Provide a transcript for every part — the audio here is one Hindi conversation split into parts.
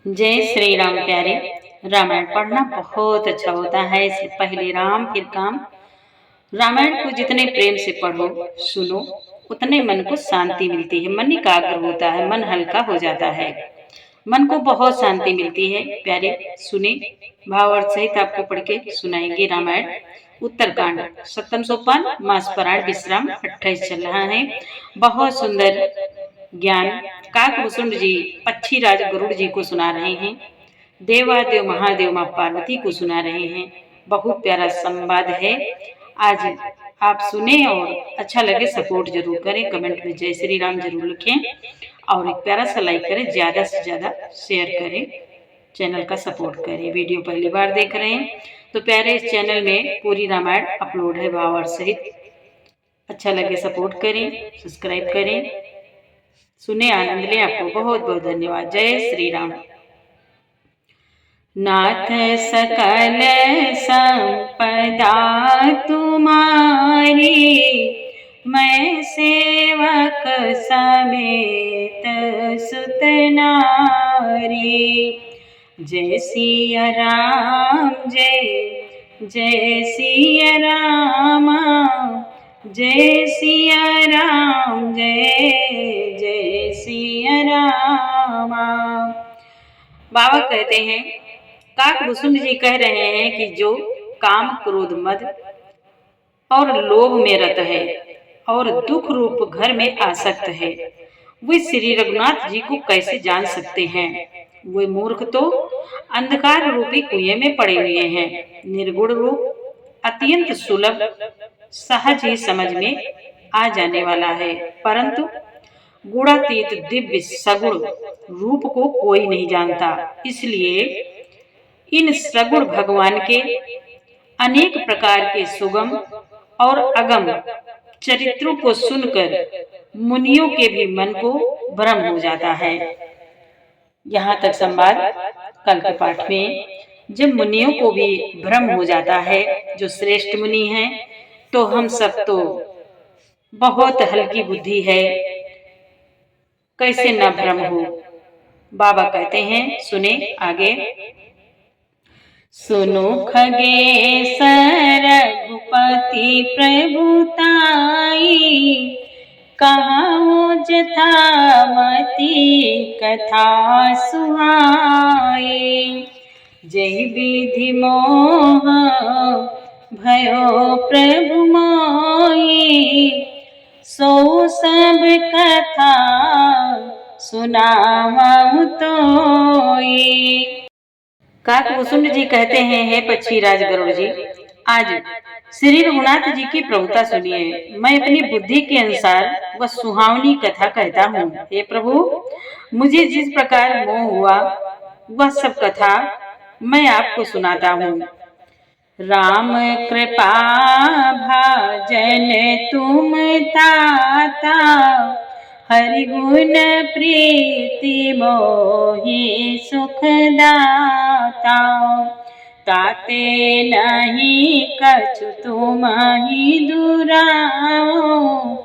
जय श्री राम प्यारे। रामायण पढ़ना बहुत अच्छा होता है। इससे पहले राम फिर काम। रामायण को जितने प्रेम से पढ़ो सुनो उतने मन को शांति मिलती है। मन एकाग्र होता है, मन हल्का हो जाता है, मन को बहुत शांति मिलती है। प्यारे सुने, भावार्थ सहित आपको पढ़ के सुनाएंगे रामायण उत्तरकांड सप्तम सोपान मास पारायण विश्राम 28 चल रहा है। बहुत सुंदर ज्ञान काकभूषुंड जी पक्षीराज गरुड़ जी को सुना रहे हैं। देवादेव महादेव माँ पार्वती को सुना रहे हैं। बहुत प्यारा संवाद है। आज आप सुने और अच्छा लगे सपोर्ट जरूर करें। कमेंट में जय श्री राम जरूर लिखें और एक प्यारा सा लाइक करें, ज्यादा से ज्यादा शेयर करें, चैनल का सपोर्ट करें। वीडियो पहली बार देख रहे हैं तो प्यारे इस चैनल में पूरी रामायण अपलोड है भावार्थ सहित। अच्छा लगे सपोर्ट करें, सब्सक्राइब करें, सुने आनंद ले। आपको बहुत बहुत धन्यवाद। जय श्री राम। नाथ सकल संपदा तुम्हारी, मैं सेवक समेत सुत नारी। जय सिया राम जय जय सिया राम, जय सिया राम जय जय सिया राम। बाबा कहते हैं, काकभूषुंड जी कह रहे हैं कि जो काम क्रोध मद और लोभ में रत है और दुख रूप घर में आसक्त है, वे श्री रघुनाथ जी को कैसे जान सकते हैं। वे मूर्ख तो अंधकार रूपी कुएं में पड़े हुए हैं। निर्गुण रूप अत्यंत सुलभ सहज ही समझ में आ जाने वाला है, परंतु गुणातीत दिव्य सगुण रूप को कोई नहीं जानता। इसलिए इन सगुण भगवान के अनेक प्रकार के सुगम और अगम चरित्रों को सुनकर मुनियों के भी मन को भ्रम हो जाता है। यहाँ तक संवाद कल के पाठ में जब मुनियों को भी भ्रम हो जाता है, जो श्रेष्ठ मुनि हैं, तो हम सब तो बहुत हल्की बुद्धि है, कैसे न भ्रम हो। बाबा कहते हैं, सुने आगे। सुनो खगेश रघुपति प्रभुताई, कहाओ जथामति कथा सुहाई। जय विधि मोह भयो प्रभु मोहि, सो सब कथा सुनावहु तोई। काकभूषुंड जी कहते हैं, हे पक्षीराज गरुड़ जी, आज श्री रघुनाथ जी की प्रभुता सुनिए। मैं अपनी बुद्धि के अनुसार वह सुहावनी कथा कहता हूँ। हे प्रभु, मुझे जिस प्रकार मोह हुआ वह सब कथा मैं आपको सुनाता हूँ। राम कृपा भाजन तुम ताता, हरि गुण प्रीति मोहि सुखदाता। ताते नहीं कछु तुम्हि दुराओ,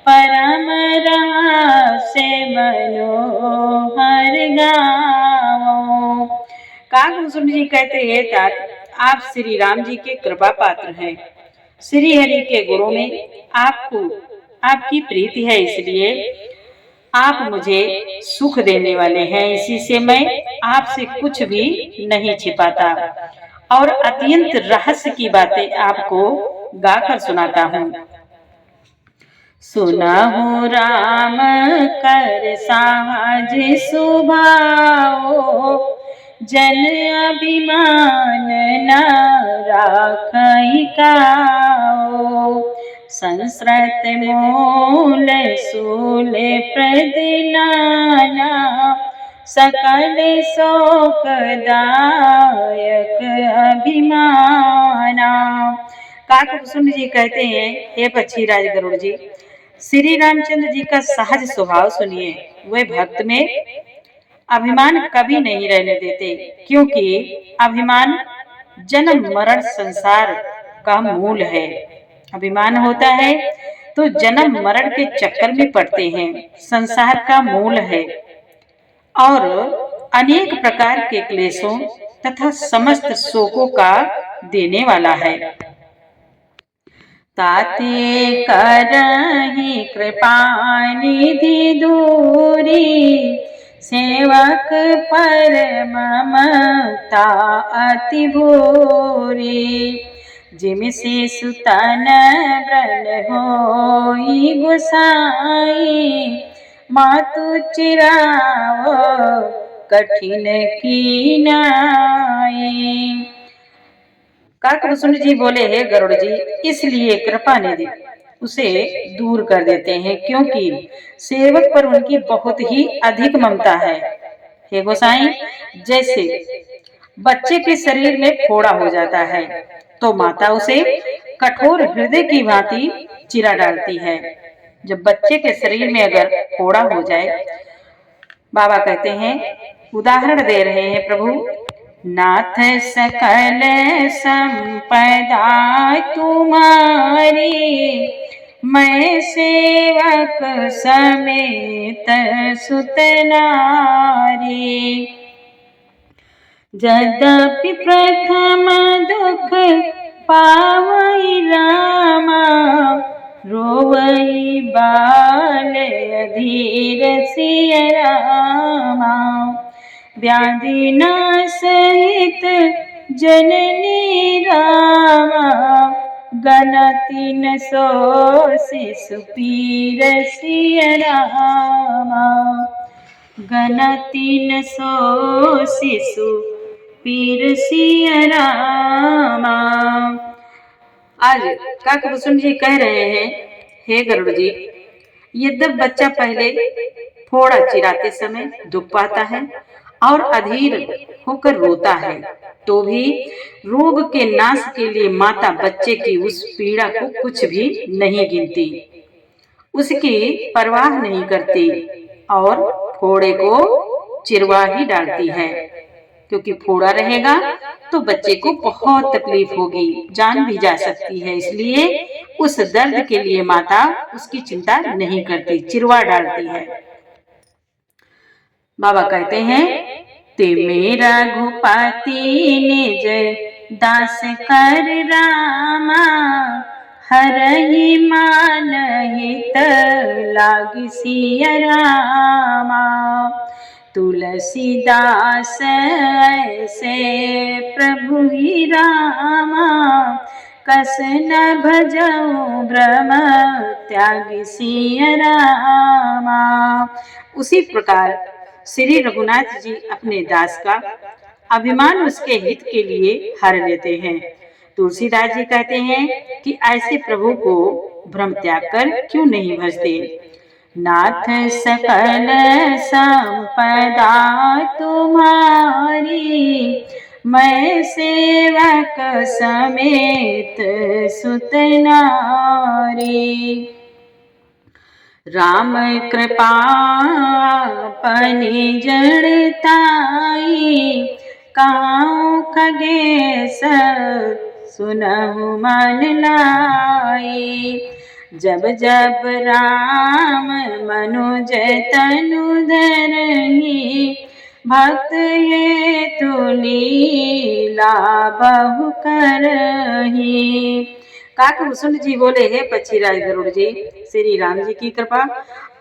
परम रहस्य मनोहर गाओ। काकभूषुंड जी कहते हैं, तात आप श्री राम जी के कृपा पात्र हैं। श्री हरि के गुणों में आपको आपकी प्रीति है, इसलिए आप मुझे सुख देने वाले हैं। इसी से मैं आपसे कुछ भी नहीं छिपाता और अत्यंत रहस्य की बातें आपको गाकर सुनाता हूँ। सुनहु राम कर साज सुभाओ, जन अभिमान न राखई काओ। संस्कृत मूल सूल प्रदिनाना, सकल शोकदायक अभिमाना। काकभूषुंड जी कहते हैं, हे पक्षीराज गरुड़ जी, श्री रामचंद्र जी का सहज स्वभाव सुनिए। वे भक्त में अभिमान कभी नहीं रहने देते, क्योंकि अभिमान जन्म मरण संसार का मूल है। अभिमान होता है तो जन्म मरण के चक्कर में पड़ते हैं, संसार का मूल है। और अनेक प्रकार के क्लेशों तथा समस्त शोकों का देने वाला है। ताते करहि कृपा निधि दूरी, सेवक पर ममता अति भूरी। जिम से सुतन व्रन होई गोसाई, मातु चिरावो कठिन कीनाई। काकभूषण जी बोले, हे गरुड़ जी, इसलिए कृपा निधि उसे दूर कर देते हैं, क्योंकि सेवक पर उनकी बहुत ही अधिक ममता है। हे गोसाई, जैसे बच्चे के शरीर में फोड़ा हो जाता है तो माता उसे कठोर हृदय की भांति चिरा डालती है। जब बच्चे के शरीर में अगर फोड़ा हो जाए, बाबा कहते हैं, उदाहरण दे रहे हैं प्रभु, नाथ सकल संपदा तुम्हारी, मैं सेवक समेत सुत नारी। यद्यपि प्रथम दुख पावई रामा, रोवई बाल अधीर सिय रामा। व्याधि न सहित जननी रामा, गणति न सो शिशु पीर सिय रामा। गणति न सो शिशु पीर सिय रामा। आज काकभूषण जी कह रहे हैं, हे गरुड़ जी, यद्यप बच्चा पहले फोड़ा चिराते समय दुख पाता है और अधीर होकर रोता है, तो भी रोग के नाश के लिए माता बच्चे की उस पीड़ा को कुछ भी नहीं गिनती, उसकी परवाह नहीं करती और फोड़े को चिरवा ही डालती है। क्योंकि फोड़ा रहेगा तो बच्चे को बहुत तकलीफ होगी, जान भी जा सकती है, इसलिए उस दर्द के लिए माता उसकी चिंता नहीं करती, चिरवा डालती है। बाबा कहते हैं, ते मेरा घुपाती निज दास कर रामा, हरहि मान हित लागी सिय रामा। तुलसीदास ऐसे प्रभु ही रामा, कस न भजऊ ब्रह्म त्यागी सिय रामा। उसी प्रकार श्री रघुनाथ जी अपने दास का अभिमान उसके हित के लिए हर लेते हैं। तुलसीदास जी कहते हैं कि ऐसे प्रभु को भ्रम त्याग कर क्यों नहीं भजते। नाथ सकल संपदा तुम्हारी, मैं सेवक समेत सुत नारी। राम कृपा पनि जड़ताई, काहू खगेश सुनहु मन लाई। जब जब राम मनुज तनु धरहि, भक्त ये तुलीला बहु करहि। काकभूषण जी बोले, हे पक्षीराज गरुड़ जी, श्री राम जी की कृपा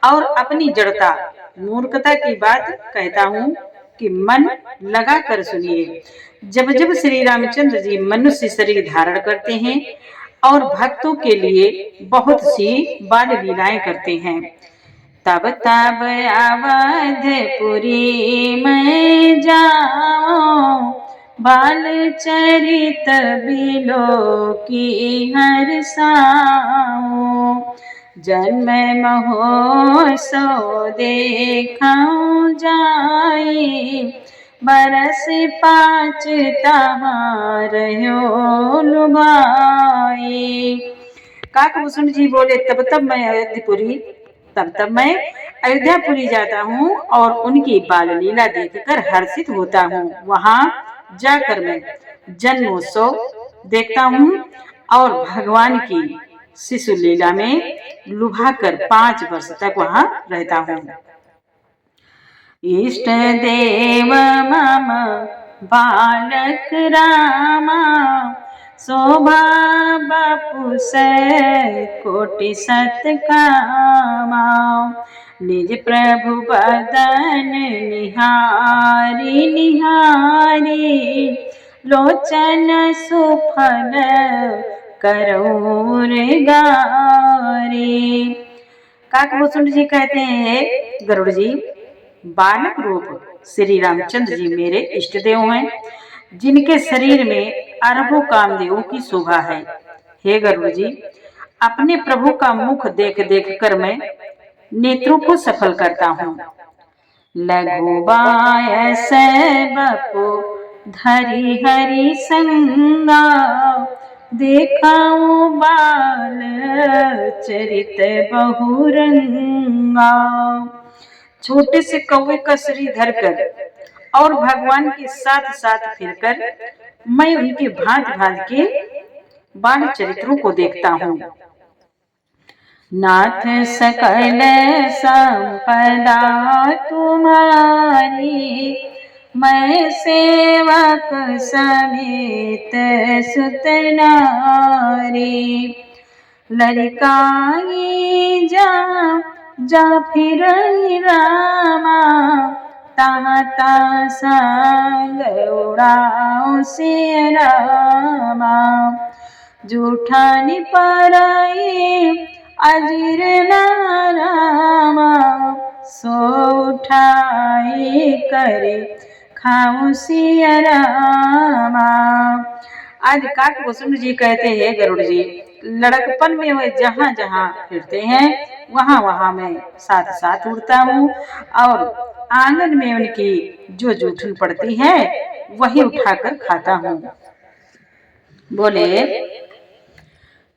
और अपनी जड़ता मूर्खता की बात कहता हूँ कि मन लगा कर सुनिए। जब जब श्री रामचंद्र जी मनुष्य शरीर धारण करते हैं और भक्तों के लिए बहुत सी बाल लीलाएं करते हैं, तब तब अवधपुरी में जाओ, बाल चरित बिलो की हर साओ। जन्म महोत्सव देखऊं जाई, बरस 5 तहां रहो लुभाई। काकभूषण जी बोले, तब तब मैं अयोध्यापुरी जाता हूँ और उनकी बाल लीला देखकर हर्षित होता हूँ। वहाँ जाकर मैं जन्मोत्सव देखता हूँ और भगवान की शिशु लीला में लुभाकर 5 वर्ष तक वहाँ रहता हूँ। इष्ट देव मम बालक रामा, शोभा बापुस कोटि सत्कामा। निज प्रभु बदन निहारी निहारी, लोचन सुफल करोर गारी। काकभूषण जी कहते हैं, गरुड़ जी बालक रूप श्री रामचंद्र जी मेरे इष्ट देव हैं, जिनके शरीर में अरबों कामदेवों की शोभा है। हे गरुड़ जी, अपने प्रभु का मुख देख देख कर मैं नेत्रों को सफल करता हूँ। लघु बायस बपु धरि हरि संगा, देखाऊं बाल चरित बहुरंगा। छोटे से कौवे का शरीर धरकर और भगवान के साथ साथ फिरकर मैं उनके भांत भांत के बाल चरित्रों को देखता हूँ। नाथ सकल संपदा तुम्हारी, मैं सेवक समेत सुत नारी। लड़काई जा फिर रामा, तहाँ ता संग उड़ाओ से रामा। जूठानी पराई अजीर नारामा, सो उठाई करे खाऊं सिया रामा। आज काकभूषण जी कहते हैं, गरुड़ जी लड़कपन में वह जहाँ जहाँ फिरते हैं वहाँ वहाँ मैं साथ साथ उड़ता हूँ, और आंगन में उनकी जो जूठन पड़ती है वही उठाकर खाता हूँ। बोले,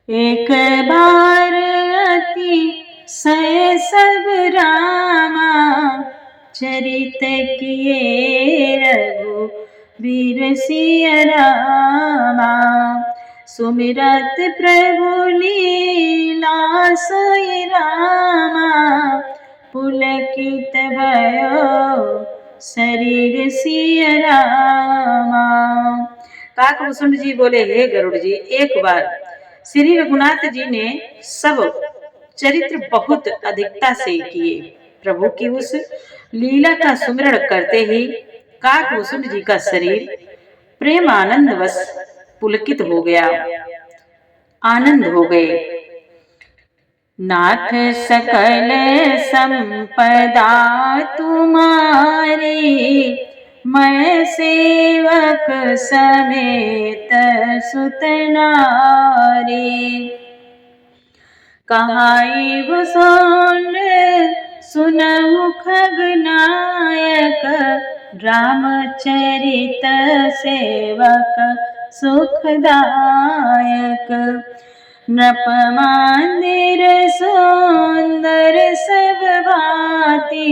एक बार अति सै सब रामा, चरित किए रघुवीर सिया रामा। सुमिरत प्रभु लीला सोई रामा, पुलकित भयो शरीर सिया रामा। काकभूषण जी बोले, हे गरुड़ जी, एक बार श्री रघुनाथ जी ने सब चरित्र बहुत अधिकता से किए। प्रभु की उस लीला का सुमिरण करते ही काकभूषण जी का शरीर प्रेम आनंद वश पुलकित हो गया, आनंद हो गए। नाथ सकल संपदा तुम्हारी, मैं सेवक समेत सुत नारी। कहाई भूषण सुनहु खगनायक, रामचरित सेवक सुखदायक। नृप मंदिर सुंदर सब भांति,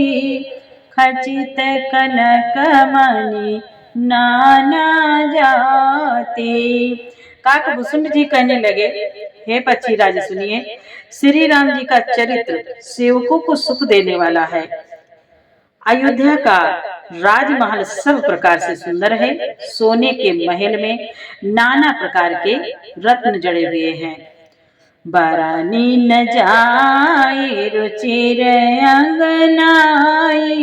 खचित कनक मणि नाना जाति। काकभूषण जी कहने लगे, हे पक्षी राज सुनिए, श्री राम जी का चरित्र सेवकों को सुख देने वाला है। अयोध्या का राजमहल सब प्रकार से सुंदर है। सोने के महल में नाना प्रकार के रत्न जड़े हुए हैं। बरानी न जाए रुचिर अंगनाई,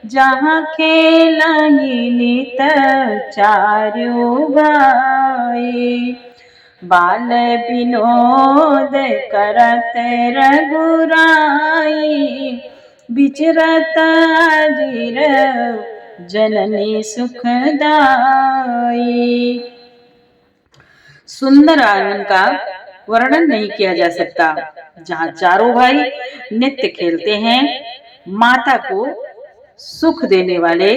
जहाँ खेलही नित चारु भाई। बाल विनोद करत रघुराई, विचरत अजीर जननी सुखदाई। सुंदर आंगन का वर्णन नहीं किया जा सकता, जहाँ चारों भाई नित्य खेलते हैं। माता को सुख देने वाले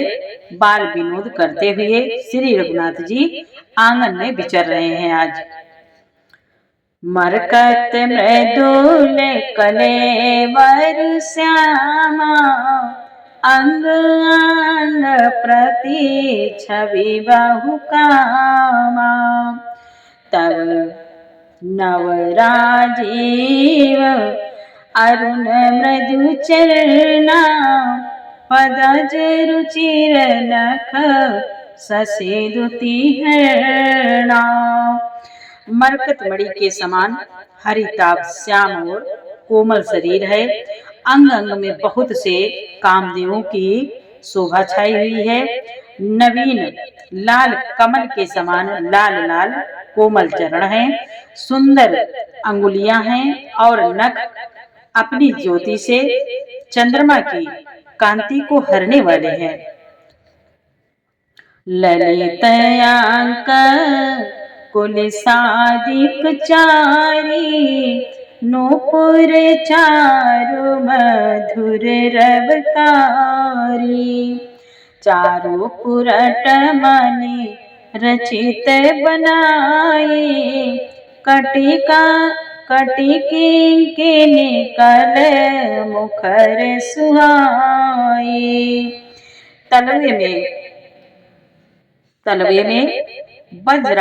बाल विनोद करते हुए श्री रघुनाथ जी आंगन में विचर रहे हैं। आज मरकत मृदुल कलेवर श्यामा, अंग अंग प्रति छवि बहुकामा। तब नव राजीव अरुण मृदु चरना, पदज रुचिर नख ससेदुति हरणा। मरकत मणि के समान हरिताभ श्याम और कोमल शरीर है। अंग अंग में बहुत से कामदेवों की शोभा छाई हुई है। नवीन लाल कमल के समान लाल लाल कोमल चरण हैं। सुंदर अंगुलियां हैं और नख अपनी ज्योति से चंद्रमा की कांति को हरने वाले हैं। ललितयांक कुलसादिक चारी नूपुर चारु मधुर रवकारी। चारों पुरट मणि रचित बनाए कटिका कटिकी के निकल मुखर सुहाए। तलवे में वज्र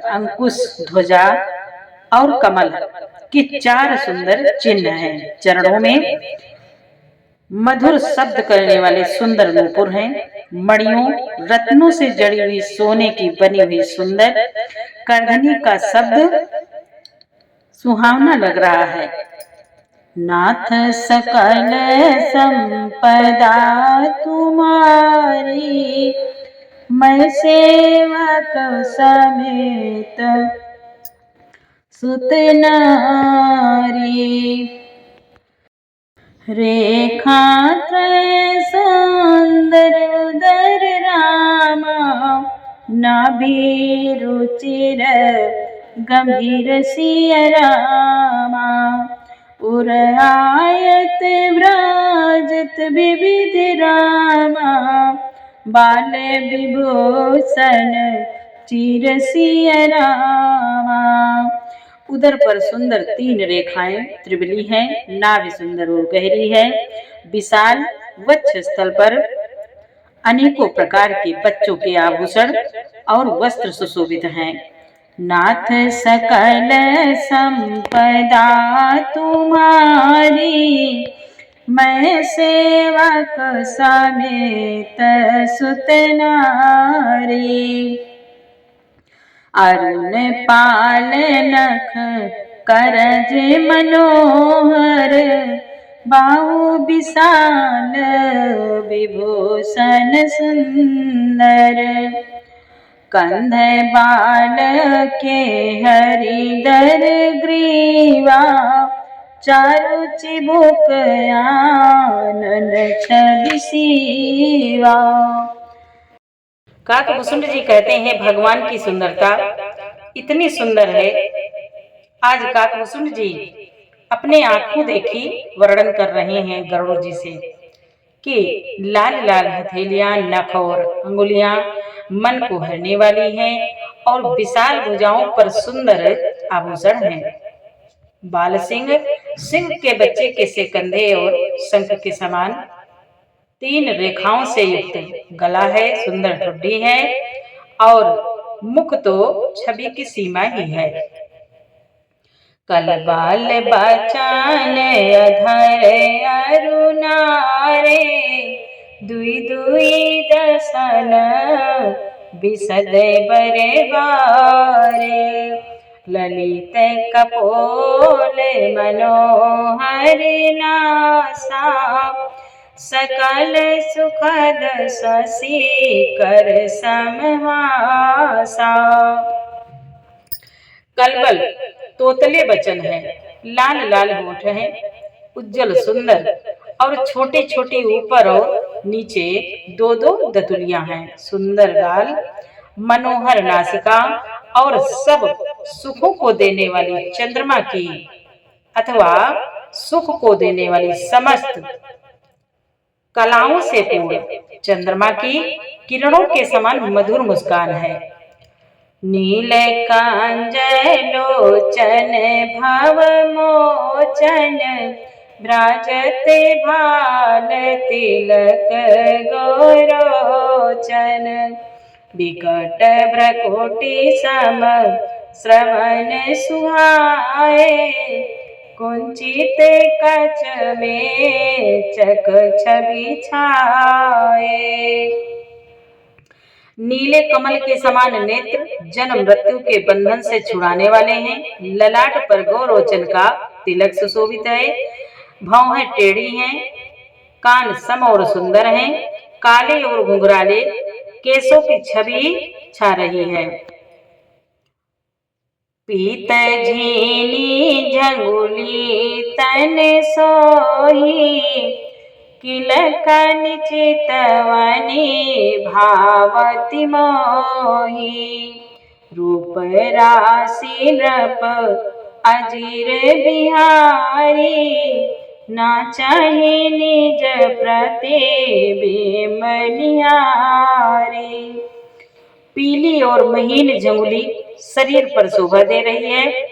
अंकुश ध्वजा और कमल की 4 सुंदर चिन्ह हैं। चरणों में मधुर शब्द करने वाले सुंदर नूपुर हैं। मणियों रत्नों से जड़ी हुई सोने की बनी हुई सुंदर करधनी का शब्द सुहावना लग रहा है। नाथ सकल संपदा तुम्हारी मैं सेवक समेत सुत नारी। रेखा सुंदर उदर रामा नाभि रुचिर गंभीर सिय रामा। उर आयत व्राजत विविध रामा बाल विभूषण चिर सिय रामा। उदर पर सुंदर 3 रेखाएं त्रिबली हैं। नाभि सुंदर और गहरी है। विशाल वक्ष स्थल पर अनेकों प्रकार के बच्चों के आभूषण और वस्त्र सुशोभित हैं। नाथ सकल संपदा तुम्हारी मैं सेवक समेत सुत नारी। अरुण पाल नख करज मनोहर बाहु विशाल विभूषण सुंदर। कंध बाल के हरिदर ग्रीवा चारु चिबुक आनन छवि शिवा। काकभूषुंड जी कहते हैं भगवान की सुंदरता इतनी सुंदर है। आज काकभूषुंड जी अपने आंखों देखी वर्णन कर रहे हैं गरुड़ जी से कि लाल लाल हथेलियां नख और अंगुलियां मन को हरने वाली हैं और विशाल भुजाओं पर सुंदर आभूषण हैं। बाल सिंह के बच्चे के से कंधे और शंख के समान 3 रेखाओं से युक्त गला है। सुंदर ठुड्डी है और मुख तो छवि की सीमा ही है। कल बाल बचान अधर अरुणारे दुई दुई दसन बिसद बरे बारे। ललित कपोल मनोहर नासा सकल सुखद शशि कर समहासा। कलबल तोतले बचन है। लाल लाल होठ हैं। उज्जवल सुंदर और छोटे छोटे ऊपर और नीचे 2 दतुलियां हैं। सुंदर गाल मनोहर नासिका और सब सुखों को देने वाली चंद्रमा की अथवा सुख को देने वाली समस्त कलाओं से पूर्ण चंद्रमा की किरणों के समान मधुर मुस्कान है। नील कांजय लोचन भव मोचन भ्राजत भाल तिलक गोरोचन। विकट भ्रकुटी सम श्रवण सुहाए कुंचित कच में चक छवि छाए। नीले कमल के समान नेत्र जन्म मृत्यु के बंधन से छुड़ाने वाले हैं। ललाट पर गौरोचन का तिलक सुशोभित है। भौहें टेढ़ी हैं, कान सम और सुंदर हैं। काले और घुंघराले केसों की छवि छा रही है। पीत झीनी झंगुली तन सोही, किलकन चितवनी भावति मोही। रूप राशि नृप अजीर बिहारी, ना चाहे निज प्रतिबिंब निहारी। पीली और महीन झंगुली शरीर पर शोभा दे रही है।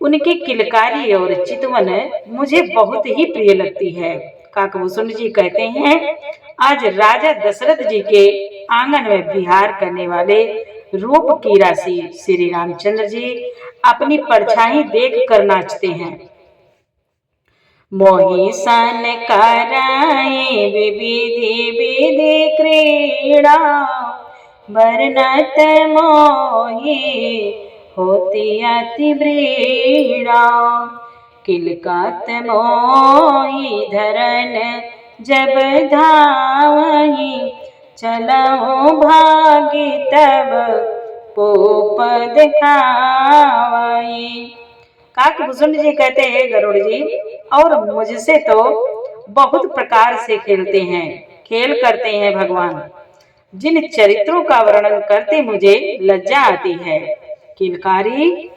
उनकी किलकारी और चितवन मुझे बहुत ही प्रिय लगती है। काकभूषण जी कहते हैं, आज राजा दशरथ जी के आंगन में विहार करने वाले रूप की राशि श्री रामचंद्र जी अपनी परछाई देख कर नाचते हैं। मोहि सन कराए विविधि विधि क्रीड़ा, वर्णत मोहि होती अति व्रीड़ा। किलकत मोहि धरन जब धावहि, चलऊ भागी तब पोप दिखावहि। काकभूषण जी कहते हैं, गरुड़ जी और मुझसे तो बहुत प्रकार से खेलते हैं, खेल करते हैं भगवान। जिन चरित्रों का वर्णन करते मुझे लज्जा आती है। किलकारी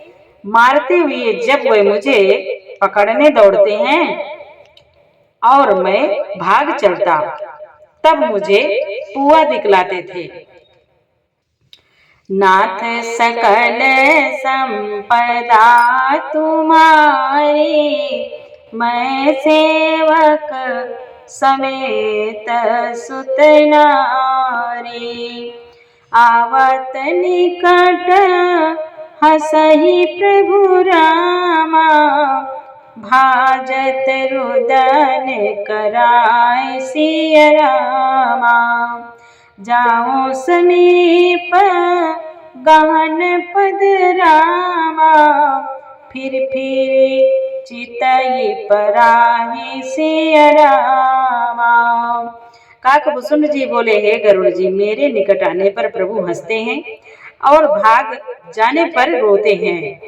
मारते हुए जब वे मुझे पकड़ने दौड़ते हैं और मैं भाग चलता, तब मुझे पुआ दिखलाते थे। नाथ सकल संपदा तुम्हारी, मैं सेवक समेत सुत नारी। आवत निकट हंसहि प्रभु रामा, भाजत रुदन कराए सिय रामा। जाऊं समीप गहन पद रामा, फिर चितई पराहि सिय रामा। काकभूषण जी बोले, हे गरुड़ जी, मेरे निकट आने पर प्रभु हंसते हैं और भाग जाने पर रोते हैं।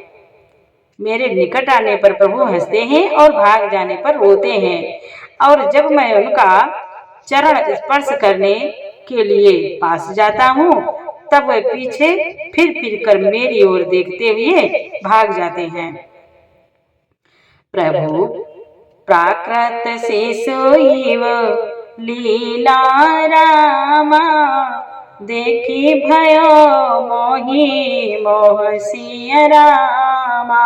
मेरे निकट आने पर प्रभु हंसते हैं और भाग जाने पर रोते हैं। और जब मैं उनका चरण स्पर्श करने के लिए पास जाता हूँ, तब वे पीछे फिर कर मेरी ओर देखते हुए भाग जाते हैं। प्रभु प्राकृत से सोईव लीला रामा, देखी भयो मोहि मोह सिय रामा।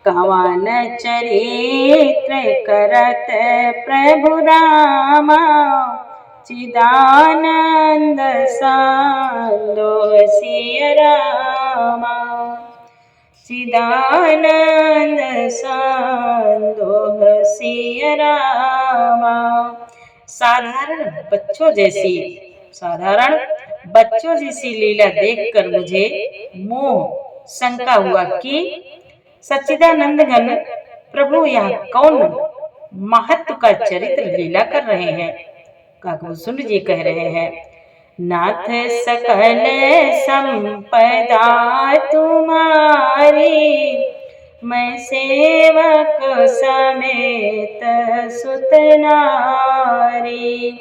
कवन चरित्र करत प्रभु रामा, चिदानंद संदोह सिय रामा। चिदानंद संदोह सिय रामा। साधारण बच्चों जैसी लीला देखकर मुझे मोह शंका हुआ कि सच्चिदानंद घन प्रभु यह कौन महत्व का चरित्र लीला कर रहे हैं। काकभूषण जी कह रहे हैं, नाथ सकल संपदा तुम्हारी, मैं सेवक समेत सुत नारी।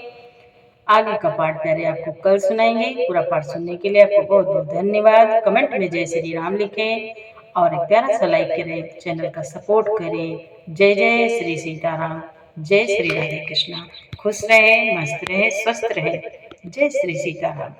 आगे का पाठ प्यारे आपको कल सुनाएंगे। पूरा पाठ सुनने के लिए आपको बहुत बहुत धन्यवाद। कमेंट में जय श्री राम लिखें और एक प्यारा सा लाइक करें, चैनल का सपोर्ट करें। जय जय श्री सीताराम, जय श्री राधे कृष्णा। खुश रहे, मस्त रहे, स्वस्थ रहे। जय श्री सीताराम।